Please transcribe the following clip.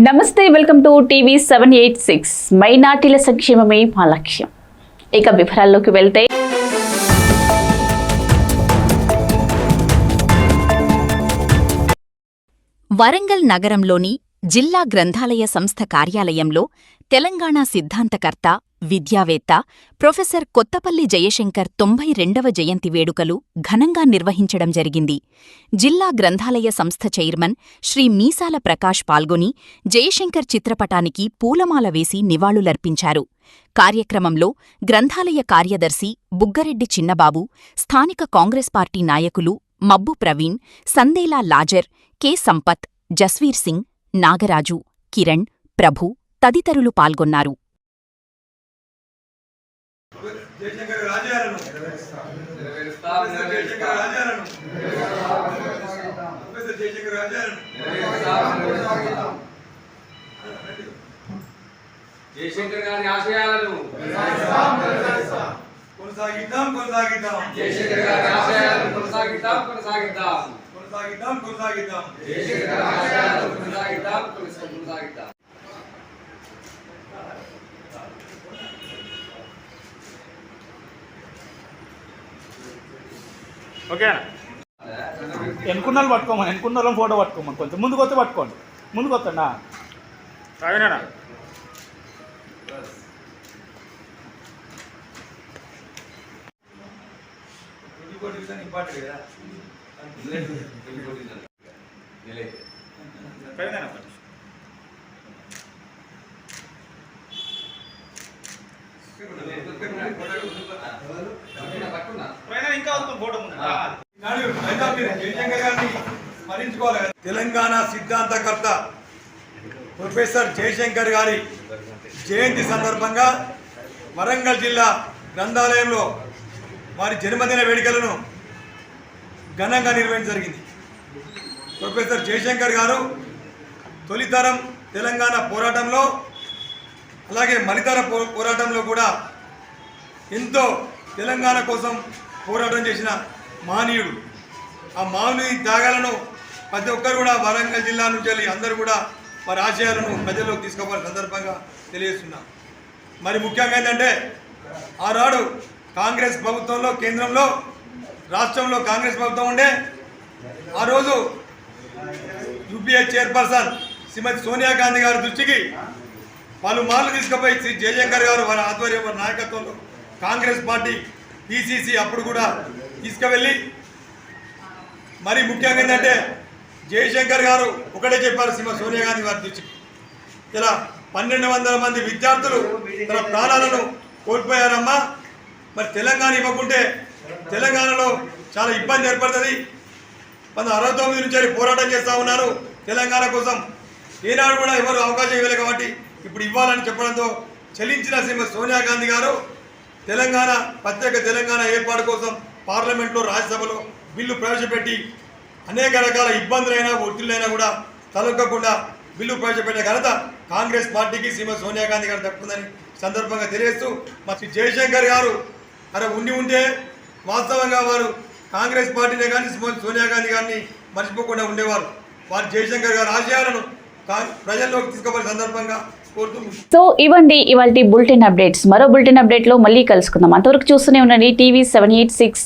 నమస్తే, welcome to TV 786. మైనార్టీల సంక్షేమమే మా లక్ష్యం. ఇక వివరాల్లోకి వెళ్తే వరంగల్ నగరంలోని జిల్లా గ్రంథాలయ సంస్థ కార్యాలయంలో తెలంగాణ సిద్ధాంతకర్త, విద్యావేత్త ప్రొఫెసర్ కొత్తపల్లి జయశంకర్ 92వ జయంతి వేడుకలు ఘనంగా నిర్వహించడం జరిగింది. జిల్లా గ్రంథాలయ సంస్థ చైర్మన్ శ్రీ మీసాల ప్రకాష్ పాల్గొని జయశంకర్ చిత్రపటానికి పూలమాల వేసి నివాళులర్పించారు. కార్యక్రమంలో గ్రంథాలయ కార్యదర్శి బుగ్గరెడ్డి చిన్నబాబు, స్థానిక కాంగ్రెస్ పార్టీ నాయకులు మబ్బు ప్రవీణ్, సందేలా లాజర్, కె సంపత్, జస్వీర్ సింగ్, నాగరాజు, కిరణ్, ప్రభు తదితరులు పాల్గొన్నారు. జయశంకర్ గారి ఆశయాలను కొనసాగిద్దాం. జయశంకర్ గారి ఆశయాలను కొనసాగిద్దాం. జయశంకర్ గారి ఆశయాలను కొనసాగిద్దాం. ఓకే, ఎన్నుకున్నాళ్ళు పట్టుకోమని, ఎన్నుకున్న ఫోటో పట్టుకోమని, కొంచెం ముందుకు వస్తే పట్టుకోండి. ముందుకు వస్తాడా రావేనా? తెలంగాణ సిద్ధాంతకర్త ప్రొఫెసర్ జయశంకర్ గారి జయంతి సందర్భంగా వరంగల్ జిల్లా గ్రంథాలయంలో వారి జన్మదిన వేడుకలను ఘనంగా నిర్వహించడం జరిగింది. ప్రొఫెసర్ జయశంకర్ గారు తొలితరం తెలంగాణ పోరాటంలో, అలాగే మలితర పోరాటంలో కూడా ఎంతో తెలంగాణ కోసం పోరాటం చేసిన మహనీయుడు. ఆ మహనీయుడి త్యాగాలను ప్రతి ఒక్కరు కూడా వరంగల్ జిల్లా నుంచి వెళ్ళి అందరూ కూడా వారి ఆశయాలను ప్రజల్లోకి తీసుకోవాల్సిన సందర్భంగా తెలియజేస్తున్నాం. మరి ముఖ్యంగా ఏంటంటే ఆనాడు కాంగ్రెస్ ప్రభుత్వంలో, కేంద్రంలో, రాష్ట్రంలో కాంగ్రెస్ ప్రభుత్వం ఉండే ఆ రోజు యూపీఏ చైర్పర్సన్ శ్రీమతి సోనియా గాంధీ గారి దృష్టికి పలుమార్లు తీసుకుపోయి శ్రీ జయశంకర్ గారు వారి ఆధ్వర్యం, వారి నాయకత్వంలో కాంగ్రెస్ పార్టీ పిసిసి అప్పుడు కూడా తీసుకువెళ్ళి, మరి ముఖ్యంగా ఏంటంటే జయశంకర్ గారు ఒకటే చెప్పారు శ్రీమతి సోనియా గాంధీ గారి దృష్టికి, ఇలా 1200 మంది విద్యార్థులు తన ప్రాణాలను కోల్పోయారమ్మా. మరి తెలంగాణ ఇవ్వకుంటే తెలంగాణలో చాలా ఇబ్బంది ఏర్పడుతుంది. 1969 నుంచి పోరాటం చేస్తూ ఉన్నారు తెలంగాణ కోసం. ఏనాడు కూడా ఎవరు అవకాశం ఇవ్వలేదు కాబట్టి ఇప్పుడు ఇవ్వాలని చెప్పడంతో చెల్లించిన శ్రీమతి సోనియా గాంధీ గారు తెలంగాణ, ప్రత్యేక తెలంగాణ ఏర్పాటు కోసం పార్లమెంట్లో, రాజ్యసభలో బిల్లు ప్రవేశపెట్టి అనేక రకాల ఇబ్బందులైనా, ఒత్తిళ్ళైనా కూడా తలొక్కకుండా బిల్లు ప్రవేశపెట్టే ఘనత కాంగ్రెస్ పార్టీకి శ్రీమతి సోనియా గాంధీ గారు దక్కుతుందని సందర్భంగా తెలియజేస్తూ, మరి జయశంకర్ గారు ఉంటే వాస్తవంగా వారు కాంగ్రెస్ పార్టీనే కానీ శ్రీమతి సోనియా గాంధీ గారిని మర్చిపోకుండా ఉండేవారు. వారు జయశంకర్ గారి ఆశయాలను ప్రజల్లోకి తీసుకోవాల్సిన సందర్భంగా కోరుతున్నాం. సో ఇవ్వండి ఇవాల్టి బులెటిన్ అప్డేట్స్. మరో బులెటిన్ అప్డేట్లో మళ్ళీ కలుసుకుందాం. అంతవరకు చూస్తూనే ఉండండి టీవీ 786.